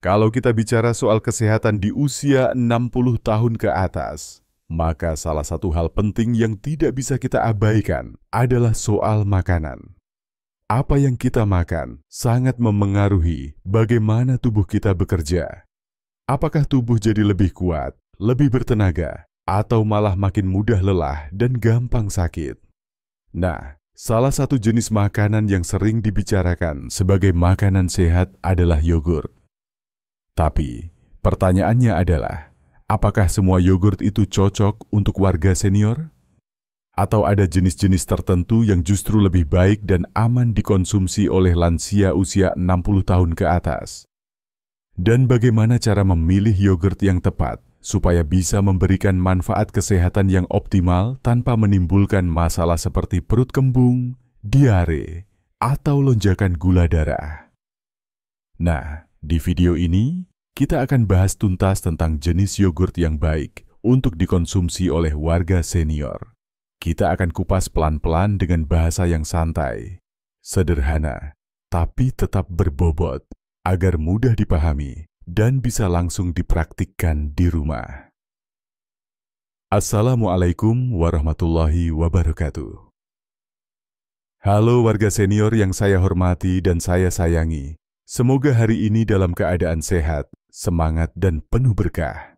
Kalau kita bicara soal kesehatan di usia 60 tahun ke atas, maka salah satu hal penting yang tidak bisa kita abaikan adalah soal makanan. Apa yang kita makan sangat memengaruhi bagaimana tubuh kita bekerja. Apakah tubuh jadi lebih kuat, lebih bertenaga, atau malah makin mudah lelah dan gampang sakit? Nah, salah satu jenis makanan yang sering dibicarakan sebagai makanan sehat adalah yogurt. Tapi, pertanyaannya adalah, apakah semua yogurt itu cocok untuk warga senior? Atau ada jenis-jenis tertentu yang justru lebih baik dan aman dikonsumsi oleh lansia usia 60 tahun ke atas? Dan bagaimana cara memilih yogurt yang tepat supaya bisa memberikan manfaat kesehatan yang optimal tanpa menimbulkan masalah seperti perut kembung, diare, atau lonjakan gula darah? Nah, di video ini, kita akan bahas tuntas tentang jenis yogurt yang baik untuk dikonsumsi oleh warga senior. Kita akan kupas pelan-pelan dengan bahasa yang santai, sederhana, tapi tetap berbobot, agar mudah dipahami dan bisa langsung dipraktikkan di rumah. Assalamualaikum warahmatullahi wabarakatuh. Halo warga senior yang saya hormati dan saya sayangi. Semoga hari ini dalam keadaan sehat, semangat, dan penuh berkah.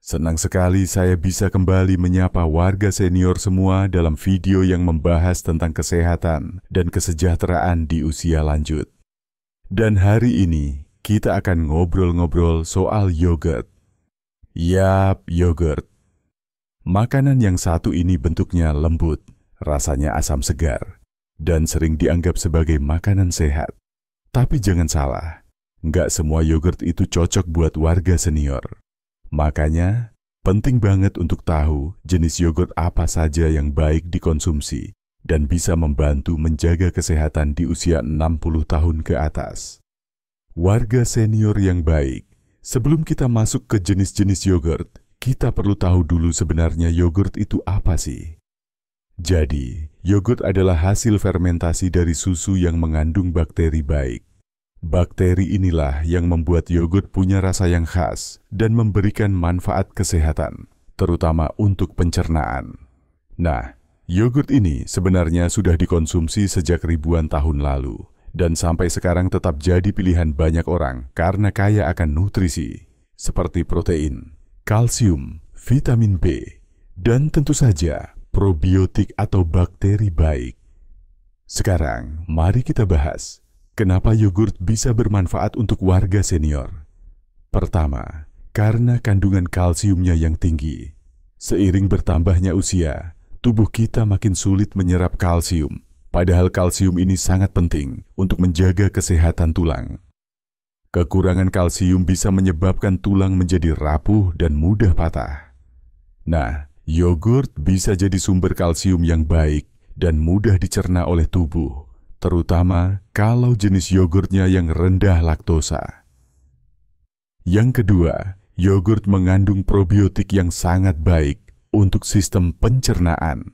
Senang sekali saya bisa kembali menyapa warga senior semua dalam video yang membahas tentang kesehatan dan kesejahteraan di usia lanjut. Dan hari ini, kita akan ngobrol-ngobrol soal yogurt. Yap, yogurt. Makanan yang satu ini bentuknya lembut, rasanya asam segar, dan sering dianggap sebagai makanan sehat. Tapi jangan salah, nggak semua yogurt itu cocok buat warga senior. Makanya, penting banget untuk tahu jenis yogurt apa saja yang baik dikonsumsi dan bisa membantu menjaga kesehatan di usia 60 tahun ke atas. Warga senior yang baik, sebelum kita masuk ke jenis-jenis yogurt, kita perlu tahu dulu sebenarnya yogurt itu apa sih? Jadi, yogurt adalah hasil fermentasi dari susu yang mengandung bakteri baik. Bakteri inilah yang membuat yogurt punya rasa yang khas dan memberikan manfaat kesehatan, terutama untuk pencernaan. Nah, yogurt ini sebenarnya sudah dikonsumsi sejak ribuan tahun lalu, dan sampai sekarang tetap jadi pilihan banyak orang karena kaya akan nutrisi, seperti protein, kalsium, vitamin B, dan tentu saja probiotik atau bakteri baik. Sekarang, mari kita bahas kenapa yogurt bisa bermanfaat untuk warga senior. Pertama, karena kandungan kalsiumnya yang tinggi. Seiring bertambahnya usia, tubuh kita makin sulit menyerap kalsium, padahal kalsium ini sangat penting untuk menjaga kesehatan tulang. Kekurangan kalsium bisa menyebabkan tulang menjadi rapuh dan mudah patah. Nah, yogurt bisa jadi sumber kalsium yang baik dan mudah dicerna oleh tubuh, terutama kalau jenis yogurtnya yang rendah laktosa. Yang kedua, yogurt mengandung probiotik yang sangat baik untuk sistem pencernaan.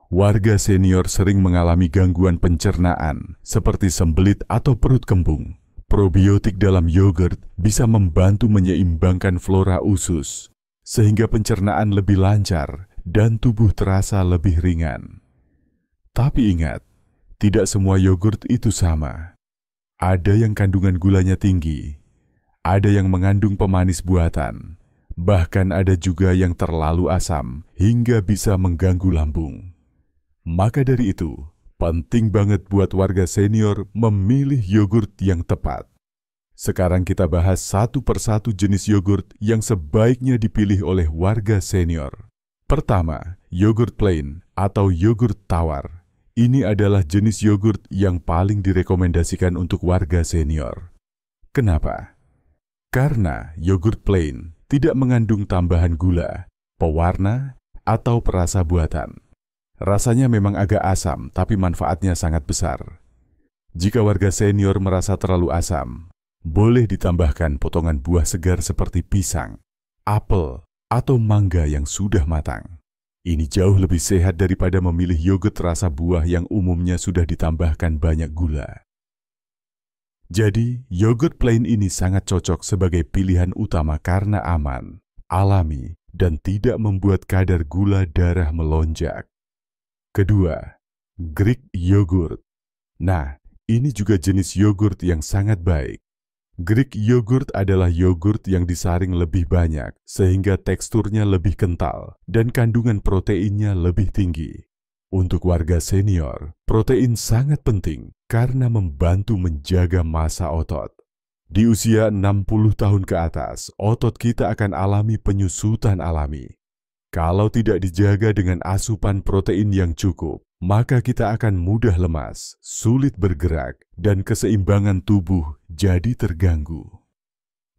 Warga senior sering mengalami gangguan pencernaan seperti sembelit atau perut kembung. Probiotik dalam yogurt bisa membantu menyeimbangkan flora usus, sehingga pencernaan lebih lancar dan tubuh terasa lebih ringan. Tapi ingat, tidak semua yogurt itu sama. Ada yang kandungan gulanya tinggi, ada yang mengandung pemanis buatan, bahkan ada juga yang terlalu asam hingga bisa mengganggu lambung. Maka dari itu, penting banget buat warga senior memilih yogurt yang tepat. Sekarang kita bahas satu persatu jenis yogurt yang sebaiknya dipilih oleh warga senior. Pertama, yogurt plain atau yogurt tawar. Ini adalah jenis yogurt yang paling direkomendasikan untuk warga senior. Kenapa? Karena yogurt plain tidak mengandung tambahan gula, pewarna, atau perasa buatan. Rasanya memang agak asam, tapi manfaatnya sangat besar. Jika warga senior merasa terlalu asam, boleh ditambahkan potongan buah segar seperti pisang, apel, atau mangga yang sudah matang. Ini jauh lebih sehat daripada memilih yogurt rasa buah yang umumnya sudah ditambahkan banyak gula. Jadi, yogurt plain ini sangat cocok sebagai pilihan utama karena aman, alami, dan tidak membuat kadar gula darah melonjak. Kedua, Greek yogurt. Nah, ini juga jenis yogurt yang sangat baik. Greek yogurt adalah yogurt yang disaring lebih banyak, sehingga teksturnya lebih kental dan kandungan proteinnya lebih tinggi. Untuk warga senior, protein sangat penting karena membantu menjaga massa otot. Di usia 60 tahun ke atas, otot kita akan alami penyusutan alami. Kalau tidak dijaga dengan asupan protein yang cukup, maka kita akan mudah lemas, sulit bergerak, dan keseimbangan tubuh jadi terganggu.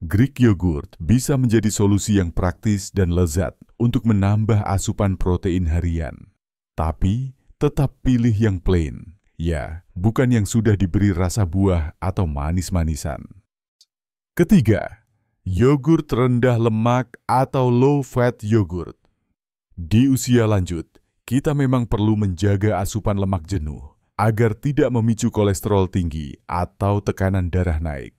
Greek yogurt bisa menjadi solusi yang praktis dan lezat untuk menambah asupan protein harian. Tapi, tetap pilih yang plain. Ya, bukan yang sudah diberi rasa buah atau manis-manisan. Ketiga, yogurt rendah lemak atau low-fat yogurt. Di usia lanjut, kita memang perlu menjaga asupan lemak jenuh agar tidak memicu kolesterol tinggi atau tekanan darah naik.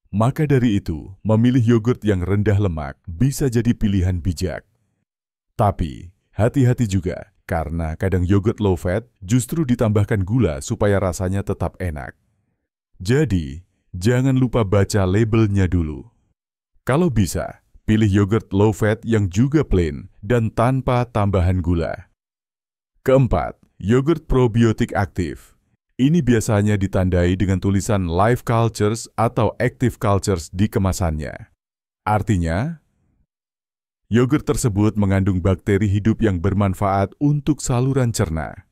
Maka dari itu, memilih yogurt yang rendah lemak bisa jadi pilihan bijak. Tapi, hati-hati juga, karena kadang yogurt low fat justru ditambahkan gula supaya rasanya tetap enak. Jadi, jangan lupa baca labelnya dulu. Kalau bisa, pilih yogurt low fat yang juga plain dan tanpa tambahan gula. Keempat, yogurt probiotik aktif. Ini biasanya ditandai dengan tulisan Life Cultures atau Active Cultures di kemasannya. Artinya, yogurt tersebut mengandung bakteri hidup yang bermanfaat untuk saluran cerna.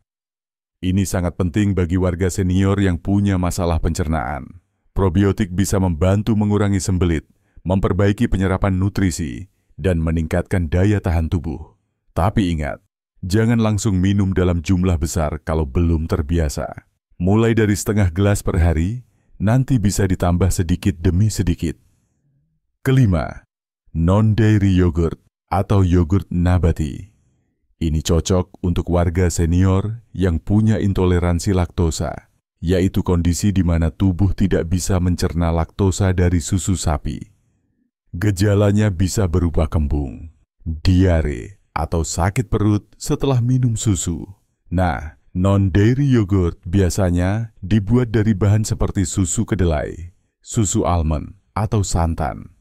Ini sangat penting bagi warga senior yang punya masalah pencernaan. Probiotik bisa membantu mengurangi sembelit, memperbaiki penyerapan nutrisi, dan meningkatkan daya tahan tubuh. Tapi ingat, jangan langsung minum dalam jumlah besar kalau belum terbiasa. Mulai dari setengah gelas per hari, nanti bisa ditambah sedikit demi sedikit. Kelima, non-dairy yogurt atau yogurt nabati. Ini cocok untuk warga senior yang punya intoleransi laktosa, yaitu kondisi di mana tubuh tidak bisa mencerna laktosa dari susu sapi. Gejalanya bisa berupa kembung, diare, atau sakit perut setelah minum susu. Nah, non-dairy yogurt biasanya dibuat dari bahan seperti susu kedelai, susu almond, atau santan.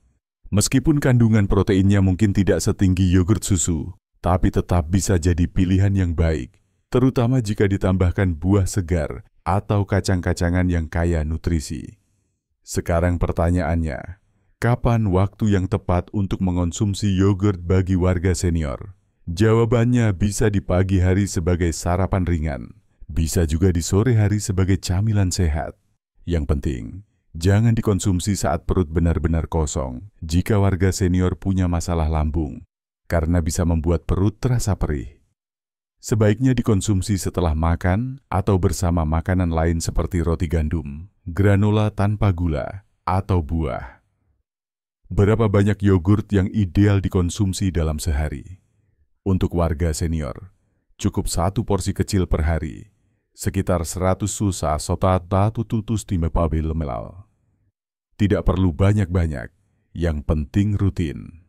Meskipun kandungan proteinnya mungkin tidak setinggi yogurt susu, tapi tetap bisa jadi pilihan yang baik, terutama jika ditambahkan buah segar atau kacang-kacangan yang kaya nutrisi. Sekarang pertanyaannya, kapan waktu yang tepat untuk mengonsumsi yogurt bagi warga senior? Jawabannya bisa di pagi hari sebagai sarapan ringan, bisa juga di sore hari sebagai camilan sehat. Yang penting, jangan dikonsumsi saat perut benar-benar kosong jika warga senior punya masalah lambung, karena bisa membuat perut terasa perih. Sebaiknya dikonsumsi setelah makan atau bersama makanan lain seperti roti gandum, granola tanpa gula, atau buah. Berapa banyak yogurt yang ideal dikonsumsi dalam sehari? Untuk warga senior, cukup 1 porsi kecil per hari, sekitar 100 susa sotata tututus timepabil melal. Tidak perlu banyak-banyak, yang penting rutin.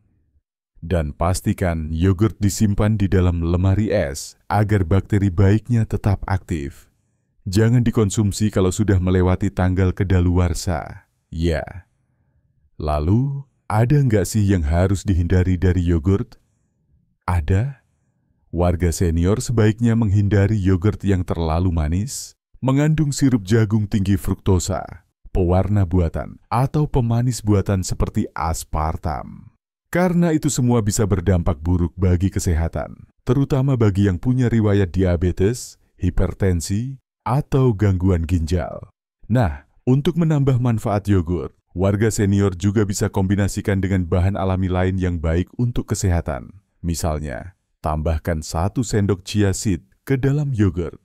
Dan pastikan yogurt disimpan di dalam lemari es agar bakteri baiknya tetap aktif. Jangan dikonsumsi kalau sudah melewati tanggal kedaluarsa. Ya. Lalu, ada nggak sih yang harus dihindari dari yogurt? Ada. Warga senior sebaiknya menghindari yogurt yang terlalu manis, mengandung sirup jagung tinggi fruktosa, pewarna buatan, atau pemanis buatan seperti aspartam. Karena itu semua bisa berdampak buruk bagi kesehatan, terutama bagi yang punya riwayat diabetes, hipertensi, atau gangguan ginjal. Nah, untuk menambah manfaat yogurt, warga senior juga bisa kombinasikan dengan bahan alami lain yang baik untuk kesehatan. Misalnya, tambahkan 1 sendok chia seed ke dalam yogurt.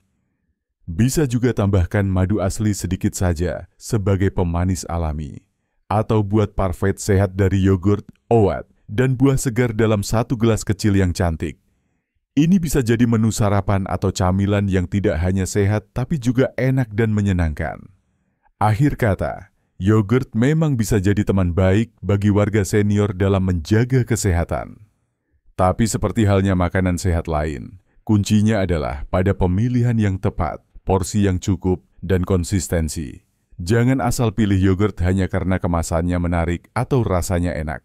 Bisa juga tambahkan madu asli sedikit saja sebagai pemanis alami. Atau buat parfait sehat dari yogurt, oat, dan buah segar dalam 1 gelas kecil yang cantik. Ini bisa jadi menu sarapan atau camilan yang tidak hanya sehat tapi juga enak dan menyenangkan. Akhir kata, Yogurt memang bisa jadi teman baik bagi warga senior dalam menjaga kesehatan. Tapi seperti halnya makanan sehat lain, kuncinya adalah pada pemilihan yang tepat, porsi yang cukup, dan konsistensi. Jangan asal pilih yogurt hanya karena kemasannya menarik atau rasanya enak.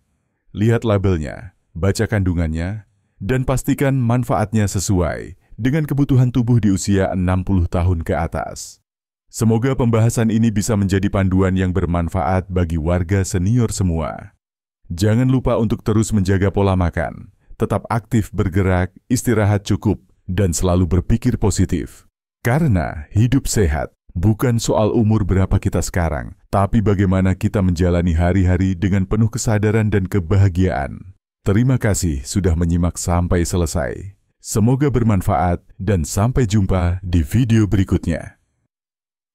Lihat labelnya, baca kandungannya, dan pastikan manfaatnya sesuai dengan kebutuhan tubuh di usia 60 tahun ke atas. Semoga pembahasan ini bisa menjadi panduan yang bermanfaat bagi warga senior semua. Jangan lupa untuk terus menjaga pola makan, tetap aktif bergerak, istirahat cukup, dan selalu berpikir positif. Karena hidup sehat bukan soal umur berapa kita sekarang, tapi bagaimana kita menjalani hari-hari dengan penuh kesadaran dan kebahagiaan. Terima kasih sudah menyimak sampai selesai. Semoga bermanfaat dan sampai jumpa di video berikutnya.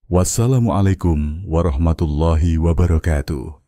Wassalamualaikum warahmatullahi wabarakatuh.